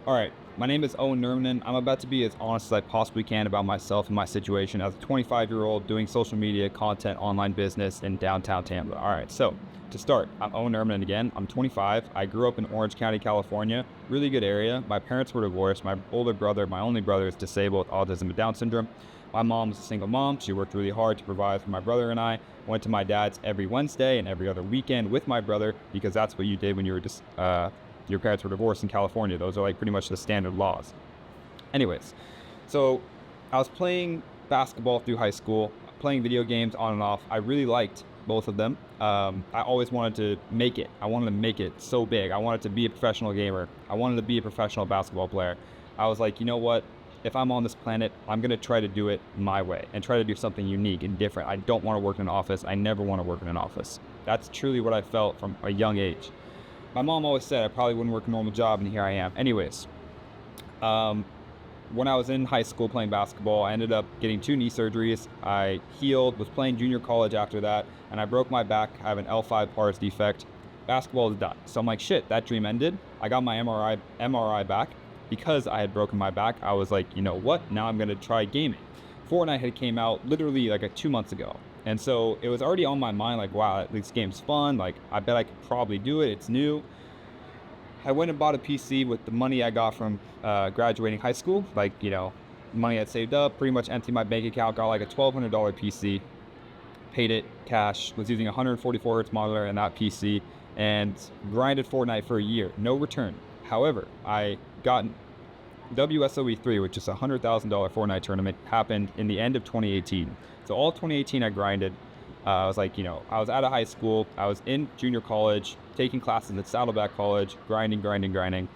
All right, my name is Owen Nermanen. I'm about to be as honest as I possibly can about myself and my situation as a 25-year-old doing social media content, online business in downtown Tampa. All right, so to start, I'm Owen Nermanen again. I'm 25. I grew up in Orange County, California. Really good area. My parents were divorced. My older brother, my only brother, is disabled with autism and Down syndrome. My mom was a single mom. She worked really hard to provide for my brother and I. Went to my dad's every Wednesday and every other weekend with my brother because that's what you did when you were just your parents were divorced in California. Those are like pretty much the standard laws. Anyways, so I was playing basketball through high school, playing video games on and off. I really liked both of them. I always wanted to make it. I wanted to make it so big. I wanted to be a professional gamer. I wanted to be a professional basketball player. I was like, you know what? If I'm on this planet, I'm going to try to do it my way and try to do something unique and different. I don't want to work in an office. I never want to work in an office. That's truly what I felt from a young age. My mom always said I probably wouldn't work a normal job, and here I am. Anyways, when I was in high school playing basketball, I ended up getting 2 knee surgeries. I healed, was playing junior college after that, and I broke my back. I have an L5 pars defect. Basketball is done. So I'm like, shit, that dream ended. I got my MRI back. Because I had broken my back, I was like, you know what? Now I'm going to try gaming. Fortnite had came out literally like 2 months ago. And so it was already on my mind, like, wow, this game's fun. Like, I bet I could probably do it. It's new. I went and bought a PC with the money I got from graduating high school. Like, money I'd saved up, pretty much emptied my bank account, got like a $1,200 PC, paid it cash, was using a 144 hertz monitor in that PC, and grinded Fortnite for a year. No return. However, I got WSOE3, which is a $100,000 Fortnite tournament, happened in the end of 2018. So all 2018 I grinded. I was like, I was out of high school. I was in junior college, taking classes at Saddleback College, grinding.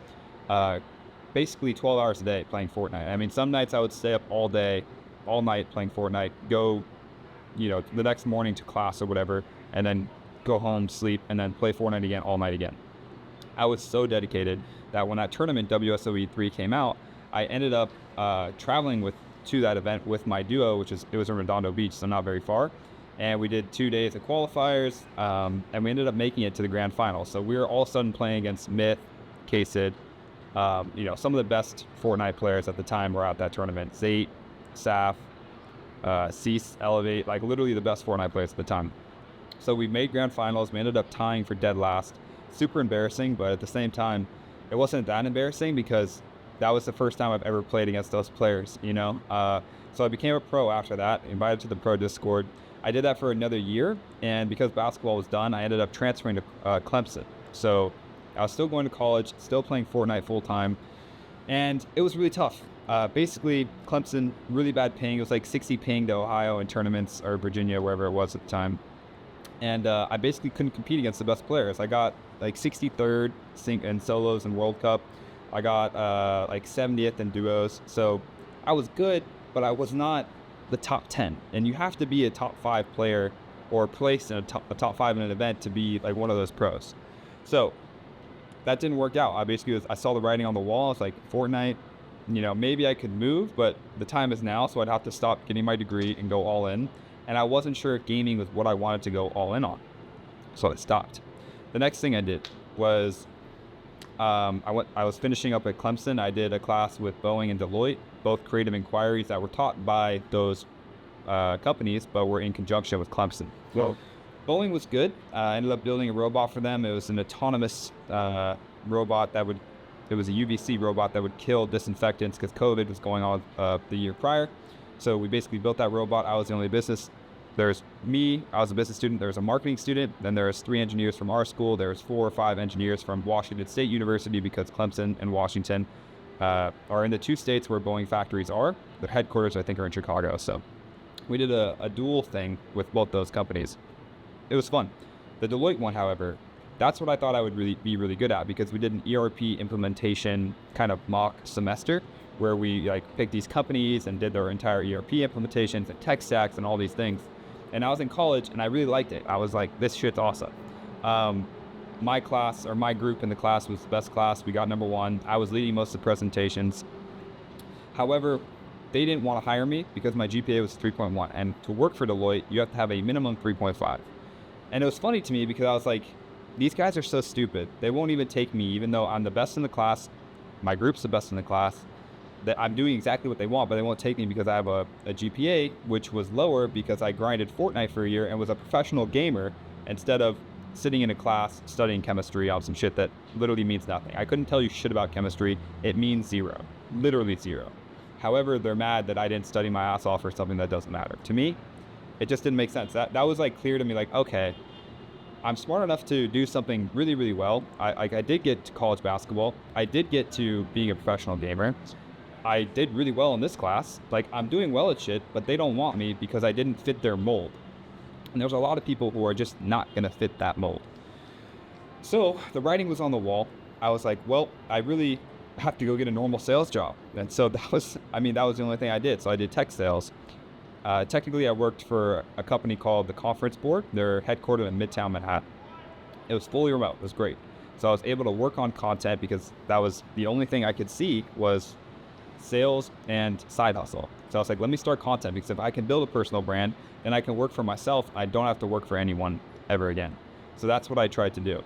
Basically 12 hours a day playing Fortnite. I mean, some nights I would stay up all day, all night playing Fortnite, go, the next morning to class or whatever, and then go home, sleep, and then play Fortnite again all night again. I was so dedicated that when that tournament WSOE3 came out, I ended up traveling to that event with my duo, it was in Redondo Beach, so not very far. And we did 2 days of qualifiers, and we ended up making it to the grand final. So we were all of a sudden playing against Myth, K-Sid, some of the best Fortnite players at the time were at that tournament. Zate, Saf, Cease, Elevate, like literally the best Fortnite players at the time. So we made grand finals. We ended up tying for dead last. Super embarrassing, but at the same time, it wasn't that embarrassing because that was the first time I've ever played against those players, So I became a pro after that, invited to the pro Discord. I did that for another year, and because basketball was done, I ended up transferring to Clemson. So I was still going to college, still playing Fortnite full time, and it was really tough. Basically, Clemson, really bad ping. It was like 60 ping to Ohio in tournaments, or Virginia, wherever it was at the time. And I basically couldn't compete against the best players. I got like 63rd in solos and World Cup. I got like 70th in duos. So I was good, but I was not the top 10. And you have to be a top 5 player or placed in a top 5 in an event to be like one of those pros. So that didn't work out. I saw the writing on the wall. It's like Fortnite, maybe I could move, but the time is now. So I'd have to stop getting my degree and go all in. And I wasn't sure if gaming was what I wanted to go all in on. So I stopped. The next thing I did was I was finishing up at Clemson. I did a class with Boeing and Deloitte, both creative inquiries that were taught by those companies, but were in conjunction with Clemson. Well, Boeing was good. I ended up building a robot for them. It was an autonomous robot it was a UVC robot that would kill disinfectants because COVID was going on the year prior. So we basically built that robot. I was the only business. There's me, I was a business student. There's a marketing student. Then there's 3 engineers from our school. There's 4 or 5 engineers from Washington State University because Clemson and Washington are in the 2 states where Boeing factories are. Their headquarters, I think, are in Chicago. So we did a dual thing with both those companies. It was fun. The Deloitte one, however, that's what I thought I would be really good at because we did an ERP implementation kind of mock semester where we picked these companies and did their entire ERP implementations and tech stacks and all these things. And I was in college and I really liked it. I was like, this shit's awesome. My class, or my group in the class, was the best class. We got number 1. I was leading most of the presentations. However, they didn't want to hire me because my GPA was 3.1. And to work for Deloitte, you have to have a minimum 3.5. And it was funny to me because I was like, these guys are so stupid. They won't even take me, even though I'm the best in the class. my group's the best in the class, that I'm doing exactly what they want, but they won't take me because I have a GPA, which was lower because I grinded Fortnite for a year and was a professional gamer instead of sitting in a class studying chemistry on some shit that literally means nothing. I couldn't tell you shit about chemistry. It means zero, literally zero. However, they're mad that I didn't study my ass off for something that doesn't matter. To me, it just didn't make sense. That was like clear to me, like, okay, I'm smart enough to do something really, really well. I did get to college basketball. I did get to being a professional gamer. I did really well in this class. Like, I'm doing well at shit, but they don't want me because I didn't fit their mold. And there's a lot of people who are just not going to fit that mold. So the writing was on the wall. I was like, well, I really have to go get a normal sales job. And so that was the only thing I did. So I did tech sales. Technically, I worked for a company called the Conference Board. They're headquartered in Midtown Manhattan. It was fully remote. It was great. So I was able to work on content because that was the only thing I could see was sales and side hustle. So I was like, let me start content, because if I can build a personal brand, then I can work for myself. I don't have to work for anyone ever again. So that's what I tried to do.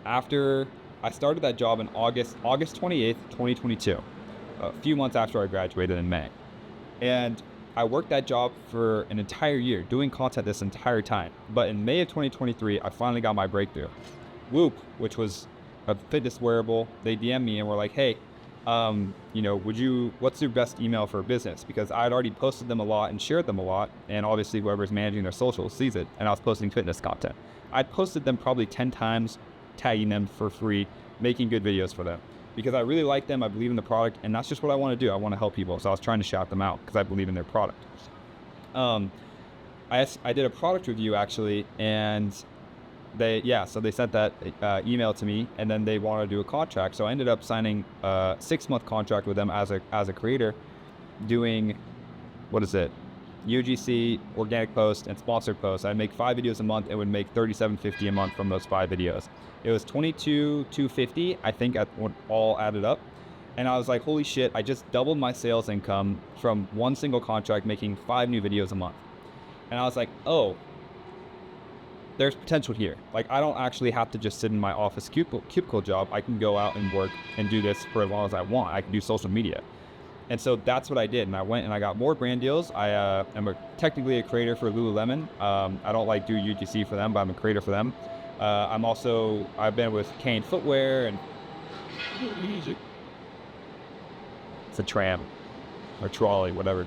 After I started that job in August 28th, 2022, a few months after I graduated in May. And I worked that job for an entire year, doing content this entire time. But in May of 2023, I finally got my breakthrough. Whoop, which was a fitness wearable, they DM'd me and were like, hey, what's your best email for a business? Because I had already posted them a lot and shared them a lot, and obviously whoever's managing their socials sees it, and I was posting fitness content. I'd posted them probably 10 times, tagging them for free, making good videos for them. Because I really like them, I believe in the product, and that's just what I want to do. I want to help people, so I was trying to shout them out because I believe in their product. I did a product review actually, and they sent that email to me, and then they wanted to do a contract. So I ended up signing a 6-month contract with them as a creator, doing, UGC, organic posts, and sponsored posts. I'd make 5 videos a month and would make $37.50 a month from those 5 videos. It was $22,250, I think, all added up. And I was like, holy shit, I just doubled my sales income from one single contract, making 5 new videos a month. And I was like, oh, there's potential here. Like, I don't actually have to just sit in my office cubicle job. I can go out and work and do this for as long as I want. I can do social media. And so that's what I did. And I went and I got more brand deals. I am technically a creator for Lululemon. I don't do UGC for them, but I'm a creator for them. I've been with Kane Footwear, and it's a tram or trolley, whatever.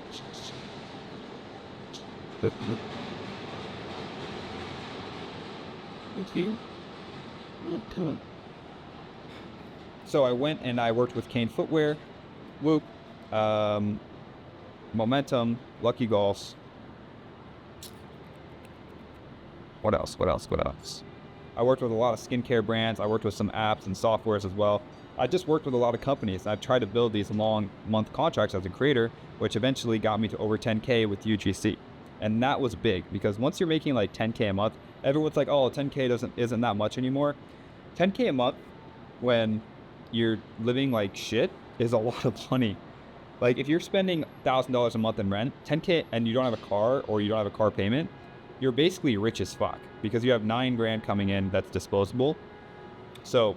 So I went and I worked with Kane Footwear, Whoop, Momentum, Lucky Golfs. What else? I worked with a lot of skincare brands. I worked with some apps and softwares as well. I just worked with a lot of companies. I've tried to build these long month contracts as a creator, which eventually got me to over 10K with UGC. And that was big, because once you're making like 10K a month, everyone's like, oh, 10K isn't that much anymore. 10K a month when you're living like shit is a lot of money. Like, if you're spending $1,000 a month in rent, 10K, and you don't have a car or you don't have a car payment, you're basically rich as fuck, because you have $9,000 coming in that's disposable. So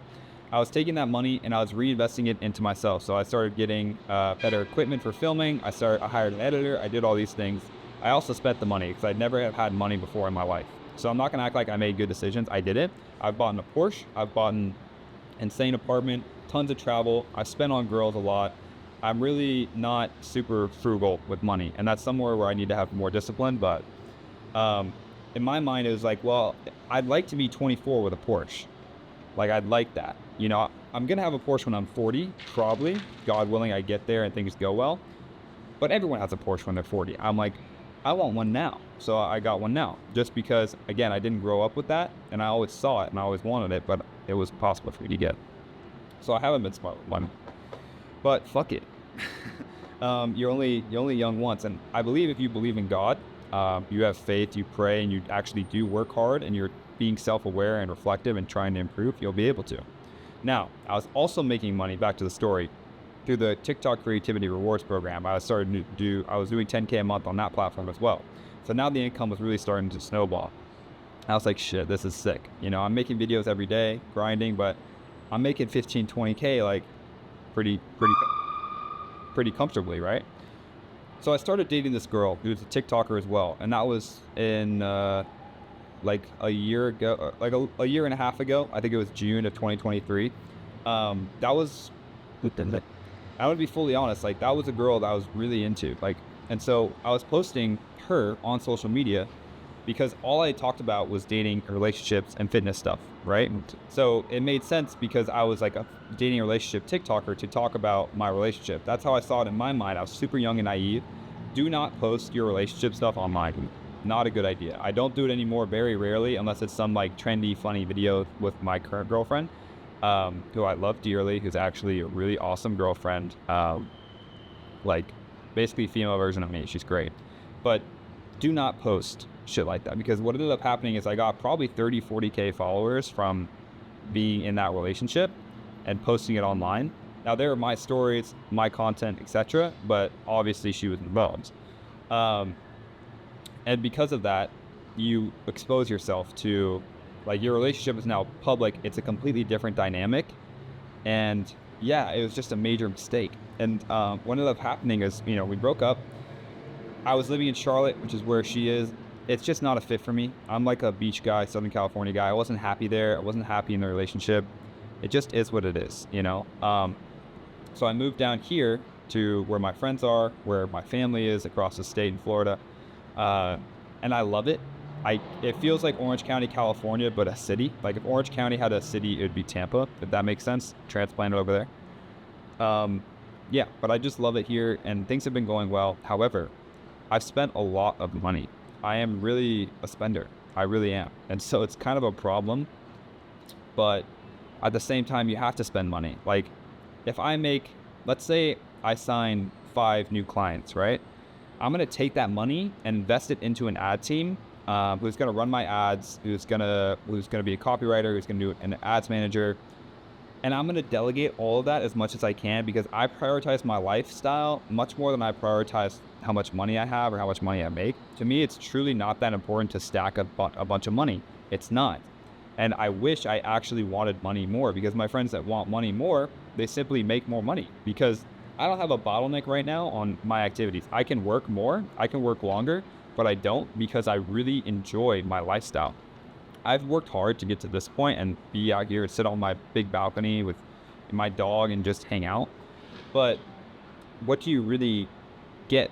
I was taking that money and I was reinvesting it into myself. So I started getting better equipment for filming. I hired an editor. I did all these things. I also spent the money because I'd never have had money before in my life. So I'm not gonna act like I made good decisions. I did it. I've bought a Porsche. I've bought an insane apartment, tons of travel. I spent on girls a lot. I'm really not super frugal with money, and that's somewhere where I need to have more discipline. But in my mind, it was like, well, I'd like to be 24 with a Porsche. Like, I'd like that. I'm gonna have a Porsche when I'm 40, probably. God willing, I get there and things go well. But everyone has a Porsche when they're 40. I'm like, I want one now. So I got one now, just because, again, I didn't grow up with that, and I always saw it and I always wanted it, but it was possible for me to get. So I haven't been smart with money, but fuck it. You're only young once, and I believe if you believe in God, you have faith, you pray, and you actually do work hard, and you're being self-aware and reflective and trying to improve, you'll be able to. Now, I was also making money, back to the story, through the TikTok Creativity Rewards program. I was doing 10K a month on that platform as well. So now the income was really starting to snowball. I was like, shit, this is sick. I'm making videos every day, grinding, but I'm making 15, 20K like pretty comfortably, right? So I started dating this girl who was a TikToker as well, and that was in like a year ago, like a year and a half ago. I think it was June of 2023. That was, I would be fully honest, like that was a girl that I was really into, like, and so I was posting her on social media because all I talked about was dating, relationships, and fitness stuff, right? So it made sense because I was like a dating relationship TikToker to talk about my relationship. That's how I saw it in my mind. I was super young and naive. Do not post your relationship stuff online. Not a good idea. I don't do it anymore, very rarely, unless it's some like trendy, funny video with my current girlfriend, who I love dearly, who's actually a really awesome girlfriend. Like basically female version of me. She's great. But do not post shit like that, because what ended up happening is I got probably 30-40K followers from being in that relationship and posting it online. Now they were my stories, my content, etc., but obviously she was involved, and because of that you expose yourself to, like, your relationship is now public. It's a completely different dynamic, and yeah, it was just a major mistake. And what ended up happening is, you know, we broke up. I was living in Charlotte, which is where she is. It's just not a fit for me. I'm like a beach guy, Southern California guy. I wasn't happy there. I wasn't happy in the relationship. It just is what it is, you know? So I moved down here to where my friends are, where my family is across the state in Florida. And I love it. It feels like Orange County, California, but a city. Like if Orange County had a city, it would be Tampa, if that makes sense. Transplanted over there. Yeah, but I just love it here, and things have been going well. However, I've spent a lot of money. I am really a spender. I really am. And so it's kind of a problem, but at the same time, you have to spend money. Like if I make, let's say I sign 5 new clients, right? I'm going to take that money and invest it into an ad team, who's going to run my ads, who's going to be a copywriter, who's going to do an ads manager. And I'm going to delegate all of that as much as I can, because I prioritize my lifestyle much more than I prioritize how much money I have or how much money I make. To me, it's truly not that important to stack a bunch of money. It's not. And I wish I actually wanted money more, because my friends that want money more, they simply make more money, because I don't have a bottleneck right now on my activities. I can work more, I can work longer, but I don't, because I really enjoy my lifestyle. I've worked hard to get to this point and be out here and sit on my big balcony with my dog and just hang out. But what do you really get?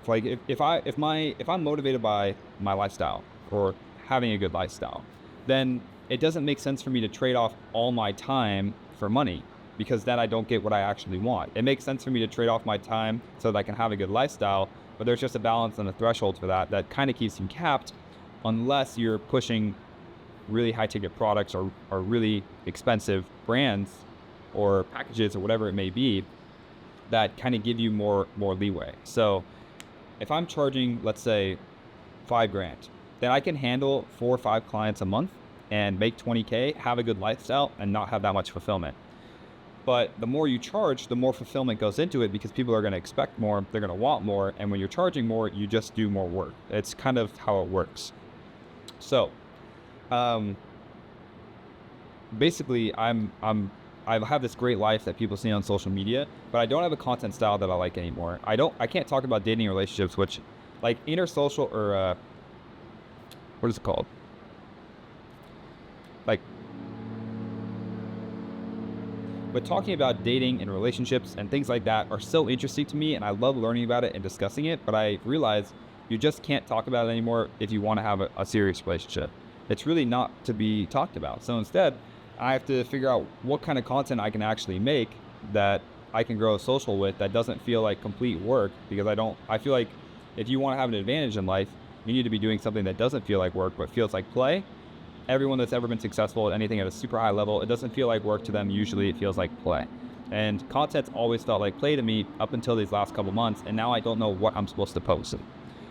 Like if I'm motivated by my lifestyle or having a good lifestyle, then it doesn't make sense for me to trade off all my time for money, because then I don't get what I actually want. It makes sense for me to trade off my time so that I can have a good lifestyle, but there's just a balance and a threshold for that kind of keeps you capped, unless you're pushing really high ticket products or really expensive brands or packages or whatever it may be that kind of give you more leeway. So if I'm charging, let's say $5,000, then I can handle 4 or 5 clients a month and make 20K, have a good lifestyle, and not have that much fulfillment. But the more you charge, the more fulfillment goes into it, because people are going to expect more, they're going to want more, and when you're charging more, you just do more work. It's kind of how it works. So basically I have this great life that people see on social media, but I don't have a content style that I like anymore. I can't talk about dating relationships, which like intersocial or what is it called? But talking about dating and relationships and things like that are so interesting to me, and I love learning about it and discussing it, but I realize you just can't talk about it anymore if you want to have a serious relationship. It's really not to be talked about. So instead, I have to figure out what kind of content I can actually make that I can grow social with, that doesn't feel like complete work, because I feel like if you want to have an advantage in life, you need to be doing something that doesn't feel like work, but feels like play. Everyone that's ever been successful at anything at a super high level, it doesn't feel like work to them. Usually it feels like play. And content's always felt like play to me up until these last couple months, and now I don't know what I'm supposed to post.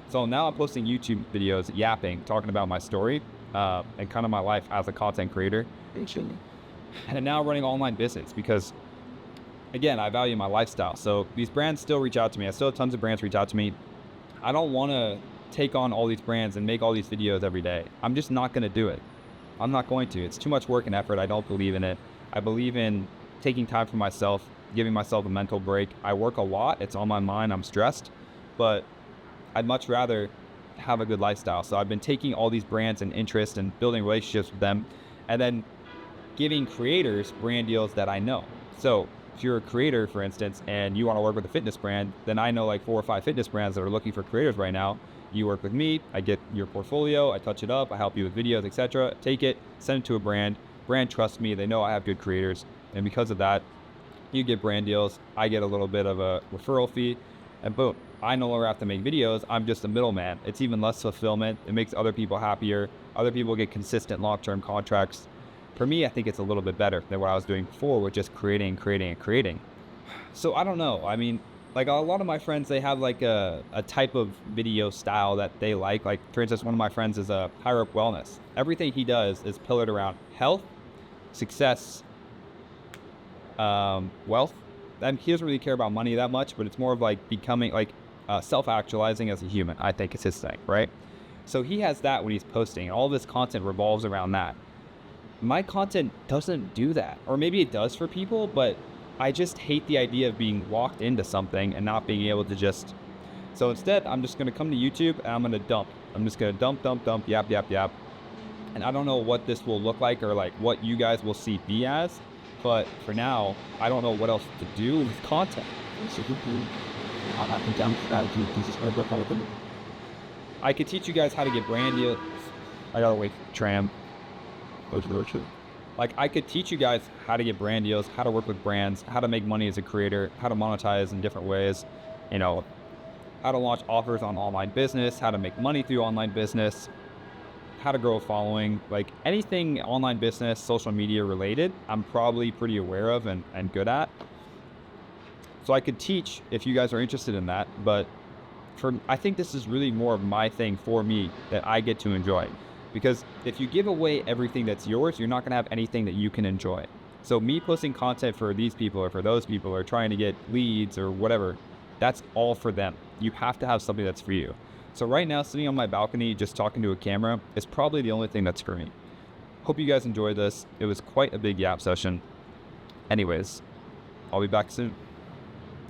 So now I'm posting YouTube videos, yapping, talking about my story, and kind of my life as a content creator. And now running online business, because again, I value my lifestyle. So these brands still reach out to me. I still have tons of brands reach out to me. I don't want to take on all these brands and make all these videos every day. I'm just not going to do it. I'm not going to. It's too much work and effort. I don't believe in it. I believe in taking time for myself, giving myself a mental break. I work a lot. It's on my mind. I'm stressed, but I'd much rather have a good lifestyle. So I've been taking all these brands and interests and building relationships with them, and then giving creators brand deals that I know. So if you're a creator, for instance, and you want to work with a fitness brand, then I know like 4 or 5 fitness brands that are looking for creators right now. You work with me, I get your portfolio, I touch it up, I help you with videos, etc. Take it, send it to a brand. Brand trusts me, they know I have good creators, and because of that, you get brand deals, I get a little bit of a referral fee, and boom, I no longer have to make videos, I'm just a middleman. It's even less fulfillment, it makes other people happier, other people get consistent long-term contracts. For me, I think it's a little bit better than what I was doing before with just creating. So I don't know. I mean, like a lot of my friends, they have like a type of video style that they like. Like for instance, one of my friends is a higher up wellness. Everything he does is pillared around health, success, wealth. And he doesn't really care about money that much, but it's more of like becoming like self-actualizing as a human, I think is his thing, right? So he has that when he's posting, and all of his content revolves around that. My content doesn't do that, or maybe it does for people, but I just hate the idea of being walked into something and not being able to just, so instead I'm just going to come to YouTube and I'm going to dump. I'm just going to dump, yap. And I don't know what this will look like or like what you guys will see me as, but for now, I don't know what else to do with content. I could teach you guys how to get brand deals. I gotta wait for the tram. Like I could teach you guys how to get brand deals, how to work with brands, how to make money as a creator, how to monetize in different ways, you know, how to launch offers on online business, how to make money through online business, how to grow a following, like anything online business, social media related, I'm probably pretty aware of and good at. So I could teach if you guys are interested in that, but I think this is really more of my thing for me that I get to enjoy. Because if you give away everything that's yours, you're not going to have anything that you can enjoy. So me posting content for these people or for those people or trying to get leads or whatever, that's all for them. You have to have something that's for you. So right now, sitting on my balcony, just talking to a camera is probably the only thing that's for me. Hope you guys enjoyed this. It was quite a big yap session. Anyways, I'll be back soon.